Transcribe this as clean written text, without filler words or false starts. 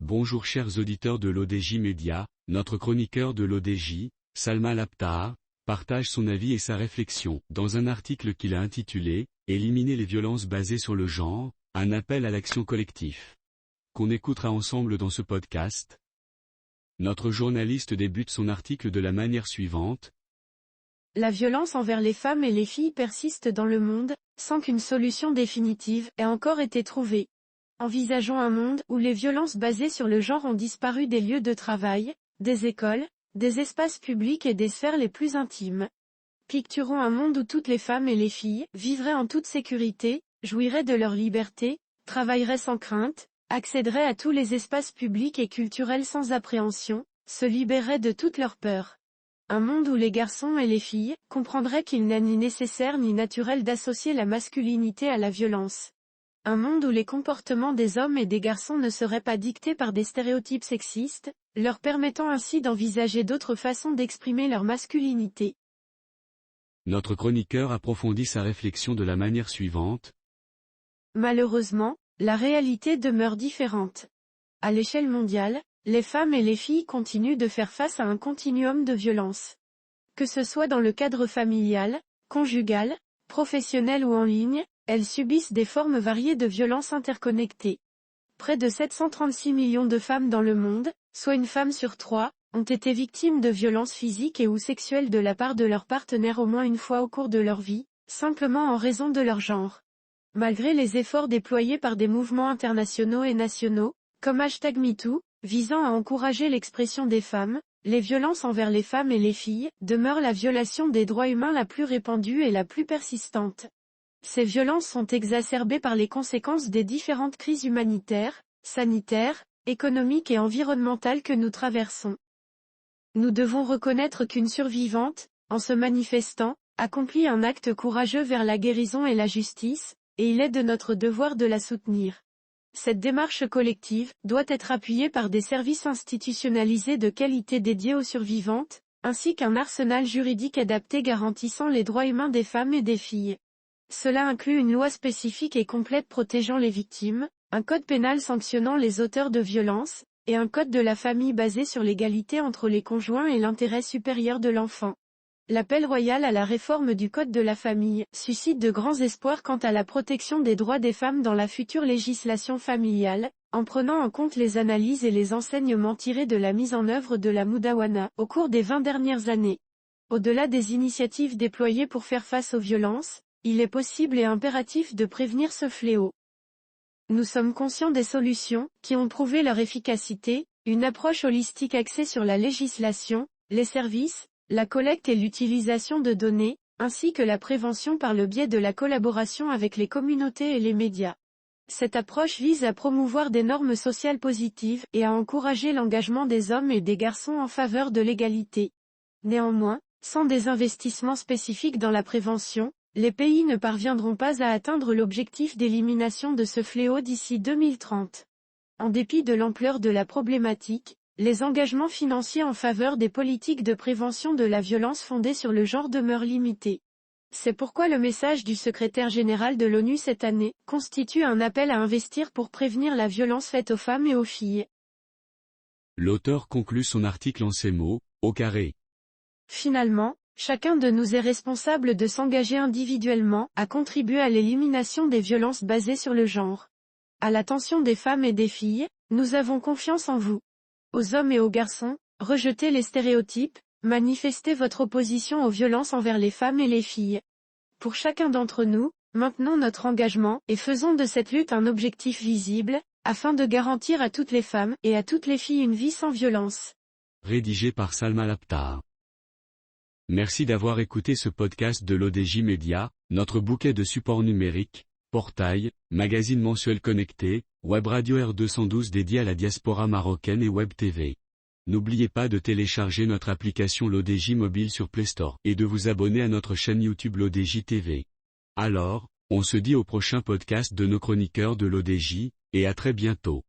Bonjour chers auditeurs de l'ODJ Média, notre chroniqueur de l'ODJ, Salma Labtar, partage son avis et sa réflexion dans un article qu'il a intitulé « Éliminer les violences basées sur le genre, un appel à l'action collectif » qu'on écoutera ensemble dans ce podcast. Notre journaliste débute son article de la manière suivante. La violence envers les femmes et les filles persiste dans le monde, sans qu'une solution définitive ait encore été trouvée. Envisageons un monde où les violences basées sur le genre ont disparu des lieux de travail, des écoles, des espaces publics et des sphères les plus intimes. Picturons un monde où toutes les femmes et les filles vivraient en toute sécurité, jouiraient de leur liberté, travailleraient sans crainte, accéderaient à tous les espaces publics et culturels sans appréhension, se libéreraient de toutes leurs peurs. Un monde où les garçons et les filles comprendraient qu'il n'est ni nécessaire ni naturel d'associer la masculinité à la violence. Un monde où les comportements des hommes et des garçons ne seraient pas dictés par des stéréotypes sexistes, leur permettant ainsi d'envisager d'autres façons d'exprimer leur masculinité. Notre chroniqueur approfondit sa réflexion de la manière suivante. Malheureusement, la réalité demeure différente. À l'échelle mondiale, les femmes et les filles continuent de faire face à un continuum de violence. Que ce soit dans le cadre familial, conjugal, professionnel ou en ligne, elles subissent des formes variées de violences interconnectées. Près de 736 millions de femmes dans le monde, soit une femme sur 3, ont été victimes de violences physiques et ou sexuelles de la part de leur partenaire au moins une fois au cours de leur vie, simplement en raison de leur genre. Malgré les efforts déployés par des mouvements internationaux et nationaux, comme #MeToo, visant à encourager l'expression des femmes, les violences envers les femmes et les filles demeurent la violation des droits humains la plus répandue et la plus persistante. Ces violences sont exacerbées par les conséquences des différentes crises humanitaires, sanitaires, économiques et environnementales que nous traversons. Nous devons reconnaître qu'une survivante, en se manifestant, accomplit un acte courageux vers la guérison et la justice, et il est de notre devoir de la soutenir. Cette démarche collective doit être appuyée par des services institutionnalisés de qualité dédiés aux survivantes, ainsi qu'un arsenal juridique adapté garantissant les droits humains des femmes et des filles. Cela inclut une loi spécifique et complète protégeant les victimes, un code pénal sanctionnant les auteurs de violences, et un code de la famille basé sur l'égalité entre les conjoints et l'intérêt supérieur de l'enfant. L'appel royal à la réforme du Code de la famille suscite de grands espoirs quant à la protection des droits des femmes dans la future législation familiale, en prenant en compte les analyses et les enseignements tirés de la mise en œuvre de la Mudawana au cours des 20 dernières années. Au-delà des initiatives déployées pour faire face aux violences, il est possible et impératif de prévenir ce fléau. Nous sommes conscients des solutions, qui ont prouvé leur efficacité, une approche holistique axée sur la législation, les services, la collecte et l'utilisation de données, ainsi que la prévention par le biais de la collaboration avec les communautés et les médias. Cette approche vise à promouvoir des normes sociales positives et à encourager l'engagement des hommes et des garçons en faveur de l'égalité. Néanmoins, sans des investissements spécifiques dans la prévention, les pays ne parviendront pas à atteindre l'objectif d'élimination de ce fléau d'ici 2030. En dépit de l'ampleur de la problématique, les engagements financiers en faveur des politiques de prévention de la violence fondées sur le genre demeurent limités. C'est pourquoi le message du secrétaire général de l'ONU cette année constitue un appel à investir pour prévenir la violence faite aux femmes et aux filles. L'auteur conclut son article en ces mots, au carré. Finalement, chacun de nous est responsable de s'engager individuellement à contribuer à l'élimination des violences basées sur le genre. À l'attention des femmes et des filles, nous avons confiance en vous. Aux hommes et aux garçons, rejetez les stéréotypes, manifestez votre opposition aux violences envers les femmes et les filles. Pour chacun d'entre nous, maintenons notre engagement et faisons de cette lutte un objectif visible, afin de garantir à toutes les femmes et à toutes les filles une vie sans violence. Rédigé par Salma Labtar. Merci d'avoir écouté ce podcast de l'ODJ Média, notre bouquet de supports numériques, portail, magazine mensuel connecté, web radio R212 dédié à la diaspora marocaine et web TV. N'oubliez pas de télécharger notre application l'ODJ mobile sur Play Store et de vous abonner à notre chaîne YouTube l'ODJ TV. Alors, on se dit au prochain podcast de nos chroniqueurs de l'ODJ, et à très bientôt.